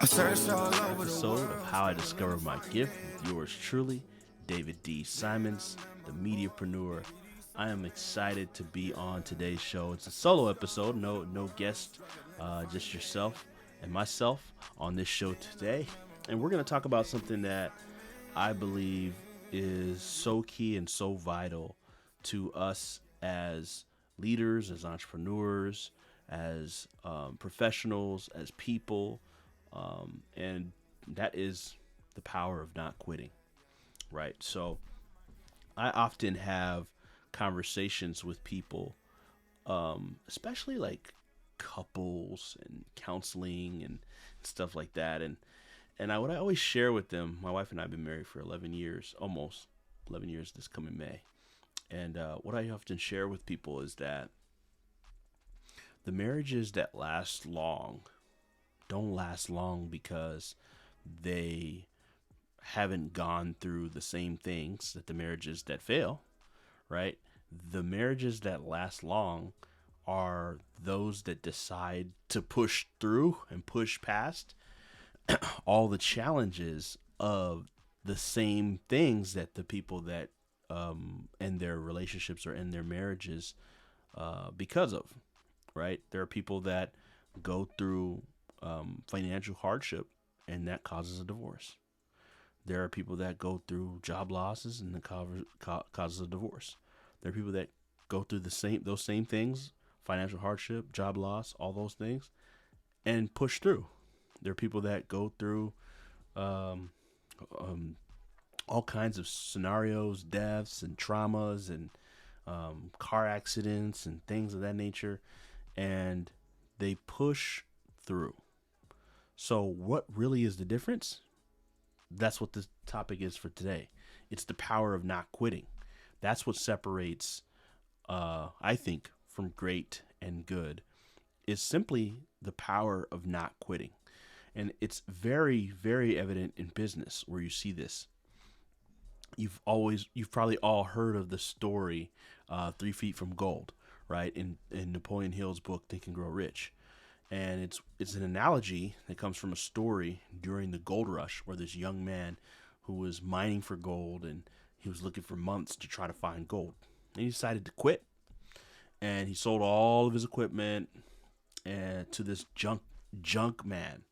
Episode of How I Discovered My Gift with yours truly, David D. Simons, the mediapreneur. I am excited to be on today's show. It's a solo episode, no guest, just yourself and myself on this show today. And we're going to talk about something that I believe is so key and so vital to us as leaders, as entrepreneurs, as professionals, as people. And that is the power of not quitting, right? So I often have conversations with people, especially like couples and counseling and stuff like that. And what I always share with them, my wife and I have been married for 11 years, almost 11 years this coming May. And what I often share with people is that the marriages that last long don't last long because they haven't gone through the same things that the marriages that fail, right? The marriages that last long are those that decide to push through and push past all the challenges of the same things that the people that end their relationships or end their marriages because of, right? There are people that go through financial hardship, and that causes a divorce. There are people that go through job losses, and that causes a divorce. There are people that go through those same things, financial hardship, job loss, all those things, and push through. There are people that go through all kinds of scenarios, deaths and traumas and car accidents and things of that nature, and they push through. So what really is the difference? That's what this topic is for today. It's the power of not quitting. That's what separates, I think, from great and good, is simply the power of not quitting. And it's very, very evident in business where you see this. You've probably all heard of the story, 3 Feet from Gold, right? In Napoleon Hill's book, Think and Grow Rich. And it's an analogy that comes from a story during the gold rush where this young man who was mining for gold, and he was looking for months to try to find gold. And he decided to quit. And he sold all of his equipment to this junk man,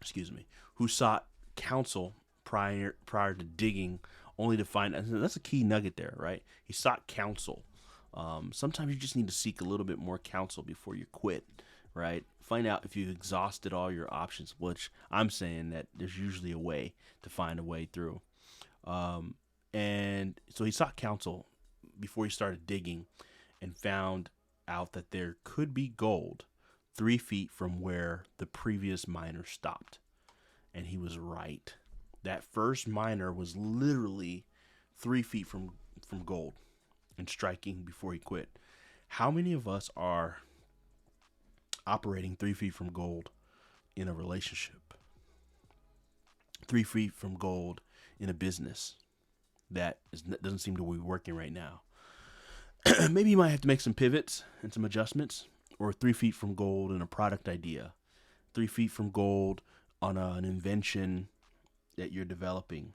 excuse me, who sought counsel prior to digging, only to find, and that's a key nugget there, right? He sought counsel. Sometimes you just need to seek a little bit more counsel before you quit, right? Find out if you've exhausted all your options, which I'm saying that there's usually a way to find a way through. And so he sought counsel before he started digging and found out that there could be gold 3 feet from where the previous miner stopped. And he was right. That first miner was literally 3 feet from gold and striking before he quit. How many of us are operating 3 feet from gold in a relationship? 3 feet from gold in a business that doesn't seem to be working right now. Maybe you might have to make some pivots and some adjustments, or 3 feet from gold in a product idea, 3 feet from gold on an invention that you're developing.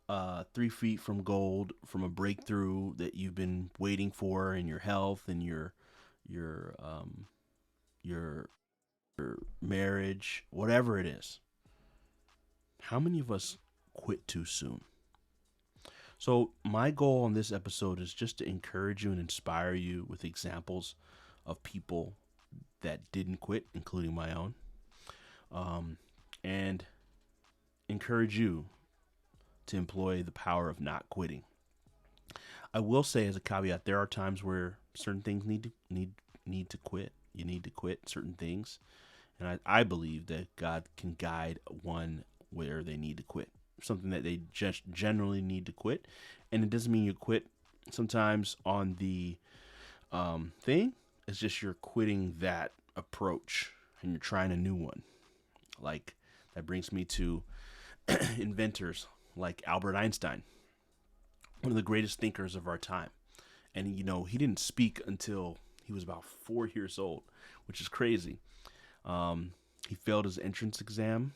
3 feet from gold from a breakthrough that you've been waiting for in your health and your marriage, whatever it is. How many of us quit too soon? So my goal on this episode is just to encourage you and inspire you with examples of people that didn't quit, including my own, and encourage you to employ the power of not quitting. I will say as a caveat, there are times where certain things need to quit. You need to quit certain things, and I believe that God can guide one where they need to quit, something that they just generally need to quit. And it doesn't mean you quit sometimes on the thing. It's just you're quitting that approach and you're trying a new one. Like, that brings me to inventors like Albert Einstein, one of the greatest thinkers of our time. And, he didn't speak until He was about 4 years old, which is crazy. He failed his entrance exam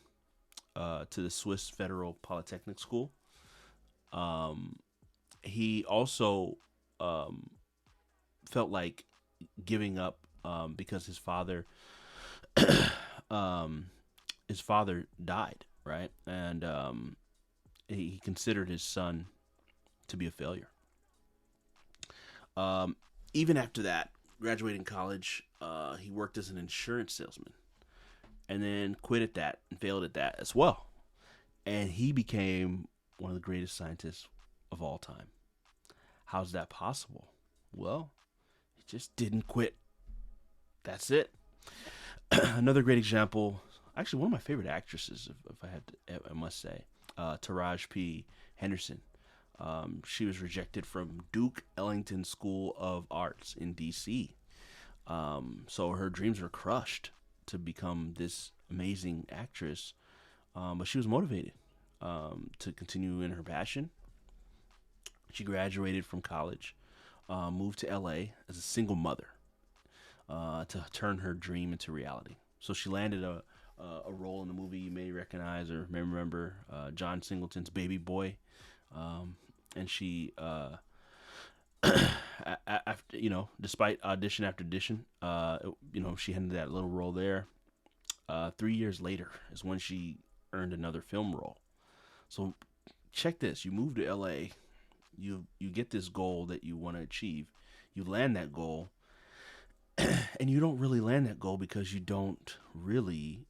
to the Swiss Federal Polytechnic School. Um, he also um, felt like giving up because um, his father died, right? And he considered his son to be a failure. Um, Even after that, graduating college, he worked as an insurance salesman and then quit at that and failed at that as well. And he became one of the greatest scientists of all time. How's that possible? Well, he just didn't quit. That's it. Another great example, actually, one of my favorite actresses, if I had to, I must say, Taraji P. Henderson. She was rejected from Duke Ellington School of Arts in D.C. So her dreams were crushed to become this amazing actress, but she was motivated to continue in her passion. She graduated from college, moved to L.A. as a single mother to turn her dream into reality. So she landed a role in the movie you may recognize or may remember, John Singleton's Baby Boy. And she, after despite audition after audition, she had that little role there. 3 years later is when she earned another film role. So check this: you move to L.A., you get this goal that you want to achieve, you land that goal, and you don't really land that goal because you don't really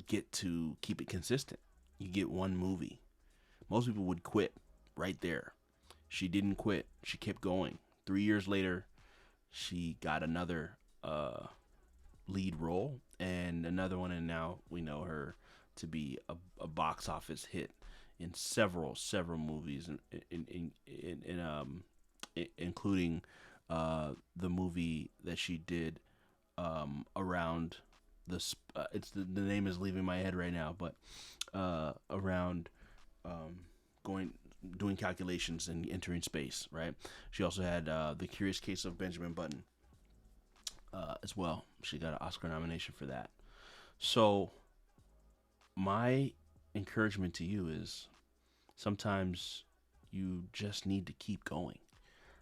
get to keep it consistent. You get one movie. Most people would quit right there. She didn't quit. She kept going. 3 years later, she got another lead role and another one, and now we know her to be a box office hit in several movies, including the movie that she did around the name is leaving my head right now, but around going doing calculations and entering space, right? She also had The Curious Case of Benjamin Button as well. She got an Oscar nomination for that. So my encouragement to you is sometimes you just need to keep going,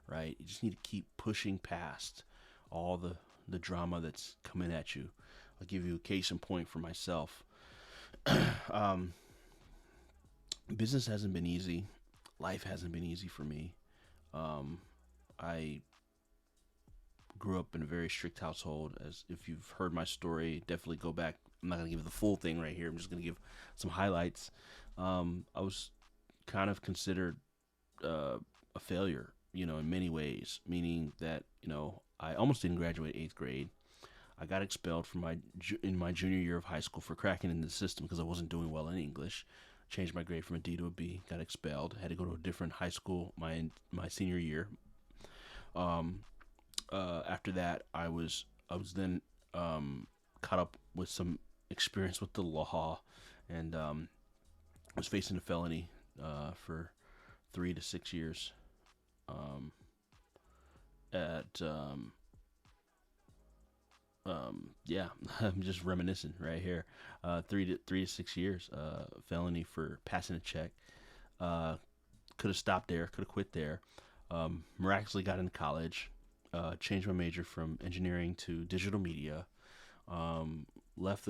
right? You just need to keep pushing past all the drama that's coming at you. I'll give you a case in point for myself. Business hasn't been easy. Life hasn't been easy for me. I grew up in a very strict household. As if you've heard my story, definitely go back. I'm not going to give the full thing right here. I'm just going to give some highlights. I was kind of considered a failure, in many ways, meaning that, I almost didn't graduate 8th grade. I got expelled from in my junior year of high school for cracking into the system because I wasn't doing well in English. Changed my grade from a D to a B. Got expelled. Had to go to a different high school my senior year. After that, I was then caught up with some experience with the law, and was facing a felony for 3 to 6 years. Yeah, I'm just reminiscing right here. 3 to 6 years, felony for passing a check. Could have stopped there. Could have quit there. Miraculously got into college. Changed my major from engineering to digital media. Left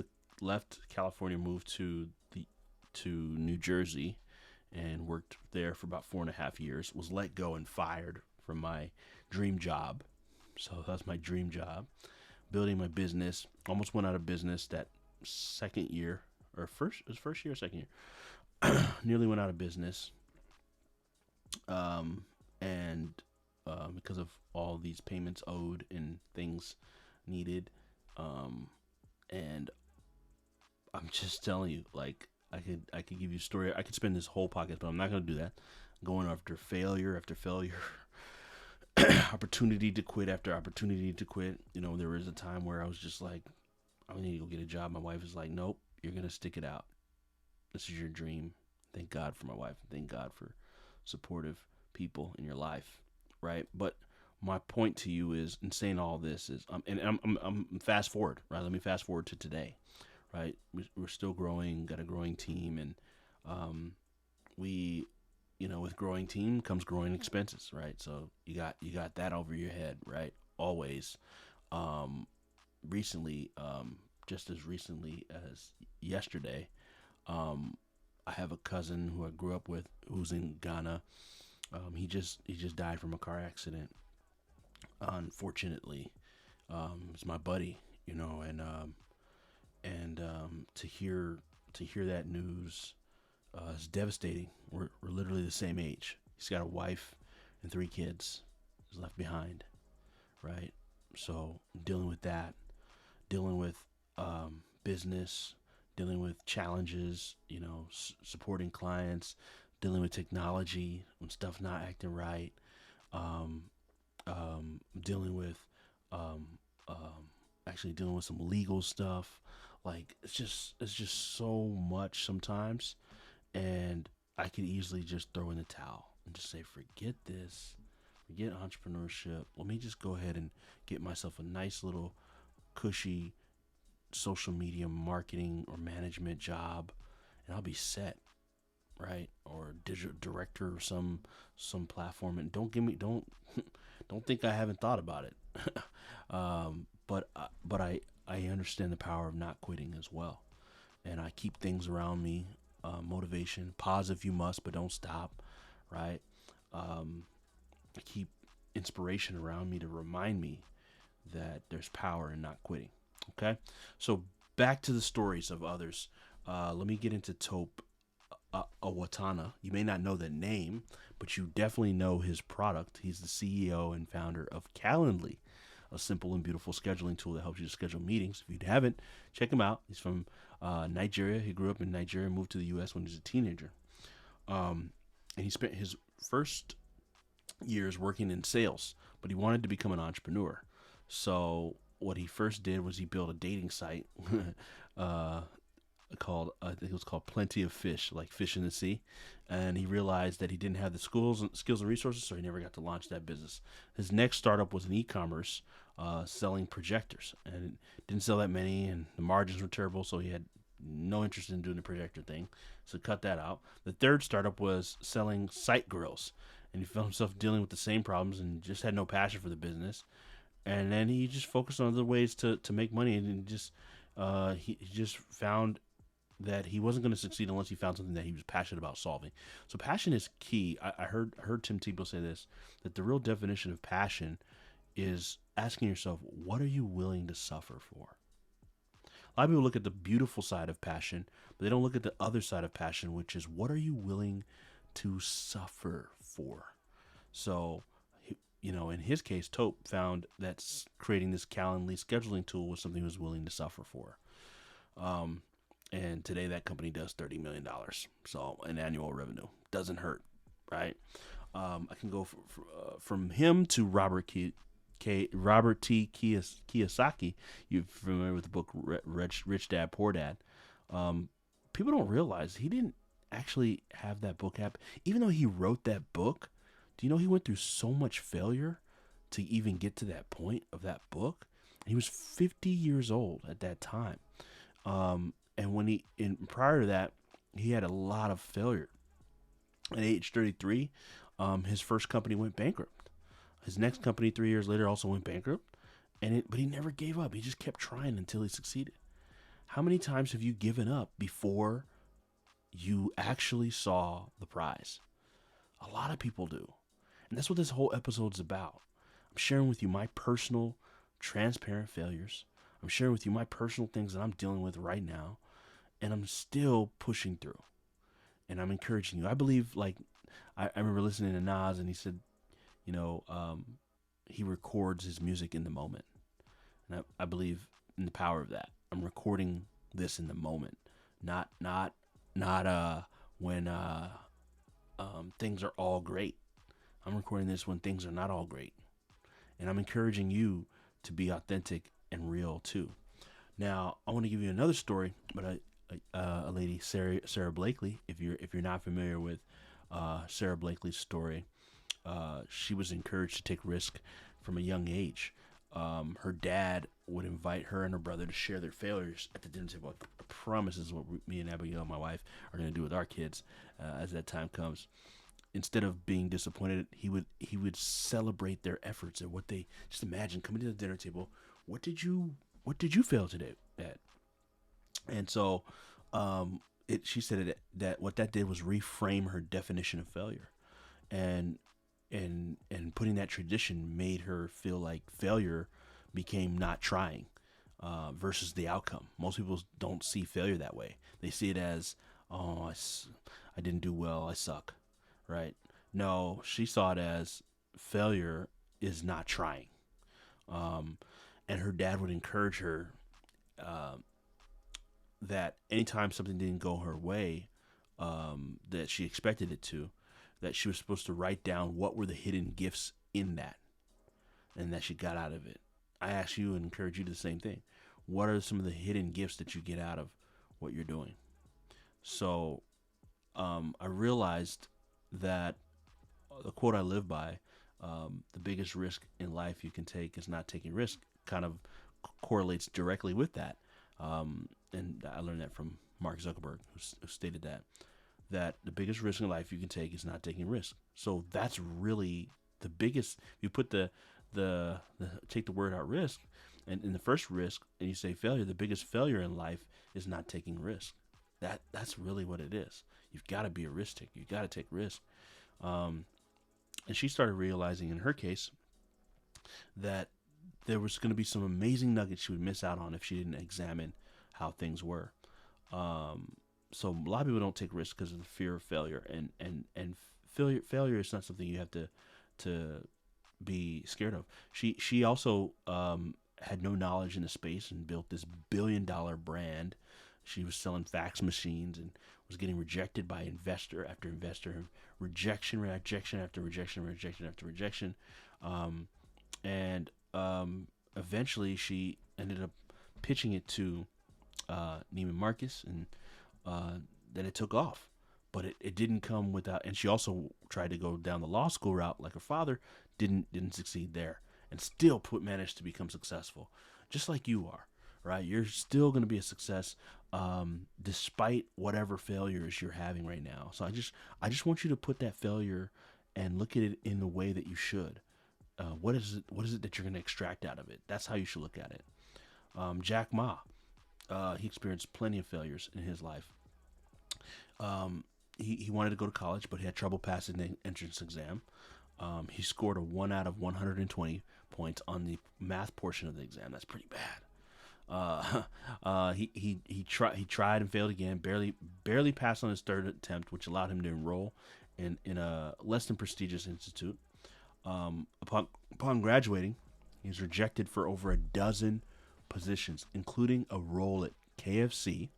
California, moved to New Jersey, and worked there for about 4.5 years. Was let go and fired from my dream job. So that's my dream job. Building my business. Almost went out of business that second year, or first year or second year. Nearly went out of business. And because of all these payments owed and things needed. And I'm just telling you, like, I could give you a story. I could spend this whole podcast, but I'm not going to do that. Going after failure after failure. Opportunity to quit after opportunity to quit. There was a time where I was just like, I need to go get a job. My wife is like, nope, you're going to stick it out. This is your dream. Thank God for my wife. Thank God for supportive people in your life, right? But my point to you is, in saying all this is, and I'm fast forward, right? Let me fast forward to today, right? We're still growing, got a growing team, and um, we, with growing team comes growing expenses, right? So you got that over your head, right? Always. Um, recently, just as recently as yesterday, um, I have a cousin who I grew up with who's in Ghana. He just died from a car accident. Unfortunately, it's my buddy, and to hear that news is devastating. We're literally the same age. He's got a wife and three kids. He's left behind, right? So dealing with that, dealing with business, dealing with challenges, supporting clients, dealing with technology when stuff not acting right, um, dealing with um, actually dealing with some legal stuff. Like it's just so much sometimes, and I could easily just throw in the towel and just say, forget this, forget entrepreneurship. Let me just go ahead and get myself a nice little cushy social media marketing or management job, and I'll be set, right? Or digital director or some platform. And don't think I haven't thought about it. But I understand the power of not quitting as well, and I keep things around me. Motivation, pause if you must, but don't stop, right? Um, I keep inspiration around me to remind me that there's power in not quitting. Okay, so back to the stories of others. Let me get into Tope Awatana. You may not know the name, but you definitely know his product. He's the CEO and founder of Calendly, a simple and beautiful scheduling tool that helps you to schedule meetings. If you haven't, check him out. He's from Nigeria. He grew up in Nigeria, moved to the U.S. when he was a teenager. And he spent his first years working in sales, but he wanted to become an entrepreneur. So what he first did was he built a dating site uh, called, I think it was called Plenty of Fish, like fish in the sea. And he realized that he didn't have the skills and resources, so he never got to launch that business. His next startup was an e-commerce selling projectors, and it didn't sell that many, and the margins were terrible, so he had no interest in doing the projector thing, so cut that out. The third startup was selling sight grills, and he found himself dealing with the same problems and just had no passion for the business. And then he just focused on other ways to make money, and he just found that he wasn't going to succeed unless he found something that he was passionate about solving. So passion is key. I heard Tim Tebow say this, that the real definition of passion is asking yourself, what are you willing to suffer for? A lot of people look at the beautiful side of passion, but they don't look at the other side of passion, which is, what are you willing to suffer for? So, in his case, Tope found that creating this Calendly scheduling tool was something he was willing to suffer for. Um, and today that company does $30 million, so in annual revenue. Doesn't hurt, right? I can go from him to Robert T. Kiyosaki. You're familiar with the book Rich Dad Poor Dad. People don't realize he didn't actually have that book happen. Even though he wrote that book, do you know he went through so much failure to even get to that point of that book? He was 50 years old at that time. And prior to that, he had a lot of failure. At age 33, his first company went bankrupt. His next company 3 years later also went bankrupt, but he never gave up. He just kept trying until he succeeded. How many times have you given up before you actually saw the prize? A lot of people do. And that's what this whole episode's about. I'm sharing with you my personal, transparent failures. I'm sharing with you my personal things that I'm dealing with right now. And I'm still pushing through. And I'm encouraging you. I believe, I remember listening to Nas, and he said, he records his music in the moment. And I believe in the power of that. I'm recording this in the moment, not when things are all great. I'm recording this when things are not all great. And I'm encouraging you to be authentic and real too. Now, I want to give you another story, but a lady, Sarah Blakely. If you're not familiar with Sarah Blakely's story, she was encouraged to take risk from a young age. Her dad would invite her and her brother to share their failures at the dinner table. I promise this is what me and Abigail, my wife, are going to do with our kids as that time comes. Instead of being disappointed, he would celebrate their efforts and what they just imagine coming to the dinner table. What did you fail today at? And so, she said that what that did was reframe her definition of failure, and and putting that tradition made her feel like failure became not trying versus the outcome. Most people don't see failure that way. They see it as, oh, I didn't do well, I suck, right? No, she saw it as failure is not trying. Um, and her dad would encourage her uh, that anytime something didn't go her way, that she expected it to, that she was supposed to write down what were the hidden gifts in that and that she got out of it. I ask you and encourage you to do the same thing. What are some of the hidden gifts that you get out of what you're doing? So I realized that the quote I live by, the biggest risk in life you can take is not taking risk, kind of correlates directly with that. And I learned that from Mark Zuckerberg, who stated that the biggest risk in life you can take is not taking risk. So that's really the biggest. You put the take the word out, risk, and in the first risk, and you say failure. The biggest failure in life is not taking risk. That's really what it is. You've got to be a risk taker. You've got to take risk. Um, and she started realizing in her case that there was going to be some amazing nuggets she would miss out on if she didn't examine how things were. Um, so a lot of people don't take risks because of the fear of failure, and failure is not something you have to be scared of. She also had no knowledge in the space and built this $1 billion brand. She was selling fax machines and was getting rejected by investor after investor, rejection after rejection after rejection, and eventually she ended up pitching it to Neiman Marcus, and then it took off. But it didn't come without, and she also tried to go down the law school route like her father, didn't succeed there, and still managed to become successful, just like you are, right? You're still going to be a success despite whatever failures you're having right now. So I just want you to put that failure and look at it in the way that you should. What is it? What is it that you're going to extract out of it? That's how you should look at it. Jack Ma, he experienced plenty of failures in his life. He wanted to go to college, but he had trouble passing the entrance exam. He scored a 1 out of 120 points on the math portion of the exam. That's pretty bad. He tried and failed again. Barely passed on his third attempt, which allowed him to enroll in a less than prestigious institute. Upon graduating, he was rejected for over a dozen positions, including a role at KFC.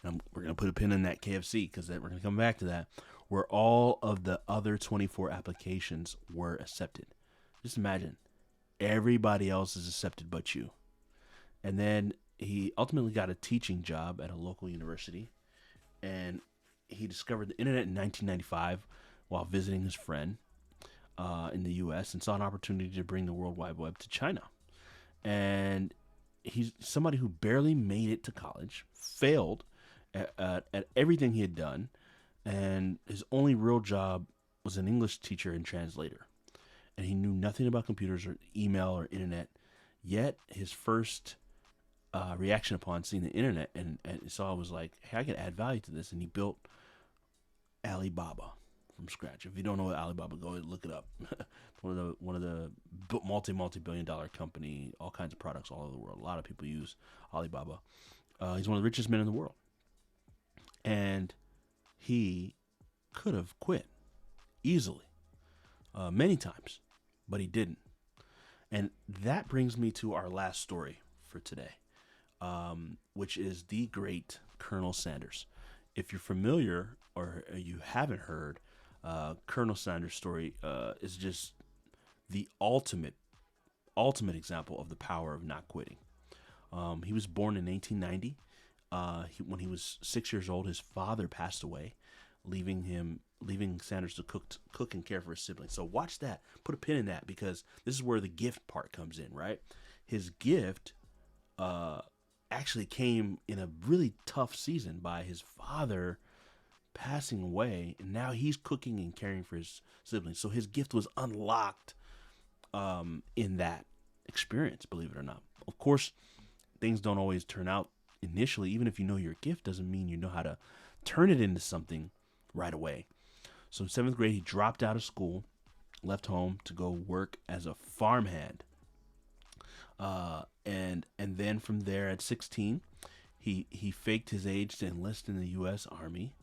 And we're going to put a pin in that KFC because we're going to come back to that, where all of the other 24 applications were accepted. Just imagine, everybody else is accepted but you. And then he ultimately got a teaching job at a local university, and he discovered the internet in 1995 while visiting his friend in the U.S. and saw an opportunity to bring the World Wide Web to China. And he's somebody who barely made it to college, failed at everything he had done, and his only real job was an English teacher and translator. And he knew nothing about computers or email or internet. Yet his first reaction upon seeing the internet and saw was like, hey, I can add value to this. And he built Alibaba from scratch. If you don't know what Alibaba, go look it up. one of the multi-billion-dollar company, all kinds of products all over the world. A lot of people use Alibaba. He's one of the richest men in the world, and he could have quit easily, many times, but he didn't. And that brings me to our last story for today, which is the great Colonel Sanders. If you're familiar or you haven't heard, Colonel Sanders' story is just the ultimate example of the power of not quitting. He was born in 1890. When he was 6 years old, his father passed away, leaving him leaving Sanders to cook and care for his siblings. So watch that. Put a pin in that because this is where the gift part comes in, right? His gift actually came in a really tough season by his father passing away, and now he's cooking and caring for his siblings. So his gift was unlocked in that experience, believe it or not. Of course, things don't always turn out initially. Even if you know your gift, doesn't mean you know how to turn it into something right away. So in 7th grade, he dropped out of school, left home to go work as a farmhand. And then from there at 16, he faked his age to enlist in the U.S. Army.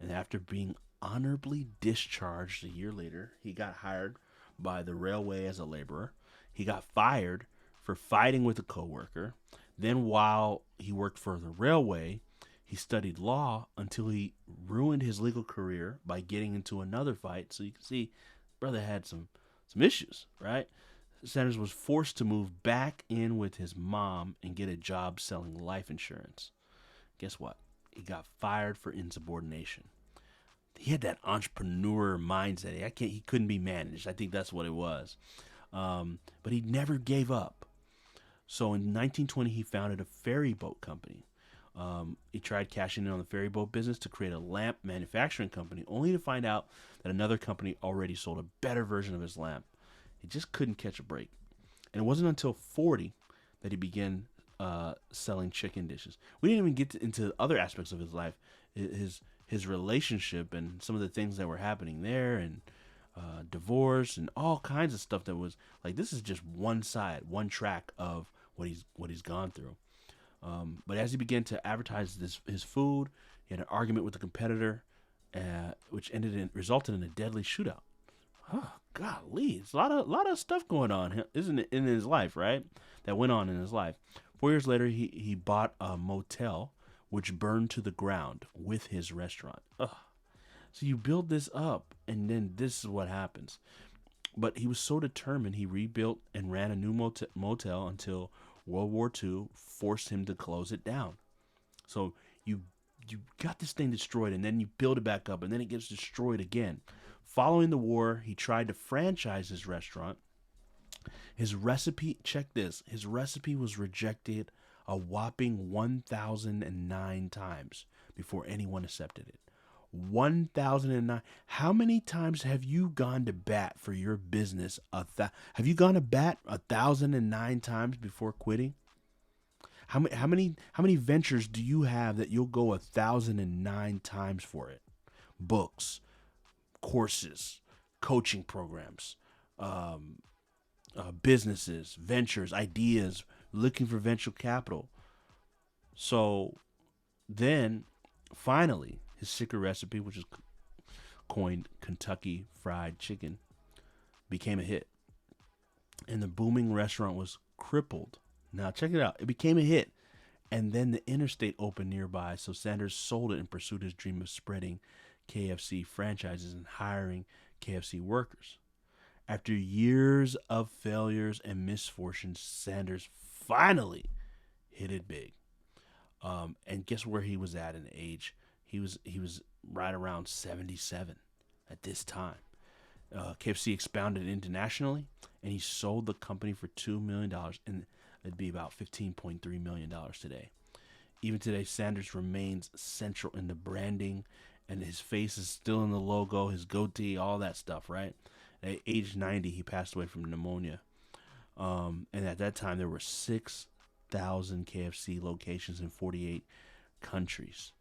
And after being honorably discharged a year later, he got hired by the railway as a laborer. He got fired for fighting with a coworker. Then while he worked for the railway, he studied law until he ruined his legal career by getting into another fight. So you can see, brother had some issues, right? Sanders was forced to move back in with his mom and get a job selling life insurance. Guess what? He got fired for insubordination. He had that entrepreneur mindset. He couldn't be managed. I think that's what it was. But he never gave up. So in 1920, he founded a ferry boat company. He tried cashing in on the ferry boat business to create a lamp manufacturing company, only to find out that another company already sold a better version of his lamp. He just couldn't catch a break. And it wasn't until 40 that he began selling chicken dishes. We didn't even get into other aspects of his life, his relationship and some of the things that were happening there, and divorce and all kinds of stuff that was like, this is just one side, one track of what he's gone through. But as he began to advertise his food, he had an argument with a competitor, which resulted in a deadly shootout. Oh, golly, it's a lot of stuff going on, isn't it, in his life, right? That went on in his life. 4 years later, he bought a motel, which burned to the ground with his restaurant. Ugh. So you build this up, and then this is what happens. But he was so determined, he rebuilt and ran a new motel until World War II forced him to close it down. So you got this thing destroyed, and then you build it back up, and then it gets destroyed again. Following the war, he tried to franchise his restaurant. His recipe, check this, his recipe was rejected a whopping 1,009 times before anyone accepted it. 1,009. How many times have you gone to bat for your business? Have you gone to bat 1,009 times before quitting? How many ventures do you have that you'll go 1,009 times for it? Books, courses, coaching programs, businesses, ventures, ideas, looking for venture capital. So then, finally, his secret recipe, which is coined Kentucky Fried Chicken, became a hit. And the booming restaurant was crippled. Now, check it out. It became a hit. And then the interstate opened nearby, so Sanders sold it and pursued his dream of spreading KFC franchises and hiring KFC workers. After years of failures and misfortunes, Sanders finally hit it big. And guess where he was at in age? He was right around 77 at this time. KFC expounded internationally, and he sold the company for $2 million, and it'd be about $15.3 million today. Even today, Sanders remains central in the branding, and his face is still in the logo, his goatee, all that stuff, right? At age 90, he passed away from pneumonia. And at that time, there were 6,000 KFC locations in 48 countries.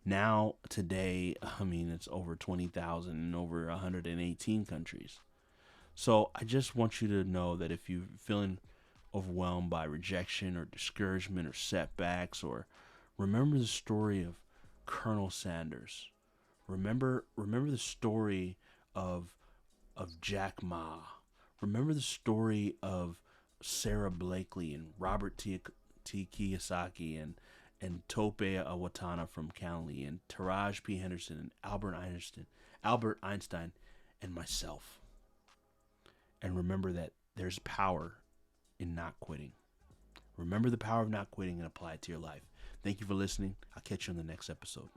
Now, today, I mean, it's over 20,000 in over 118 countries. So I just want you to know that if you're feeling overwhelmed by rejection or discouragement or setbacks, or remember the story of Colonel Sanders. Remember the story of Jack Ma. Remember the story of Sarah Blakely and Robert T. Kiyosaki and Tope Awatana from Callie and Taraj P. Henderson and Albert Einstein and myself. And remember that there's power in not quitting. Remember the power of not quitting and apply it to your life. Thank you for listening. I'll catch you on the next episode.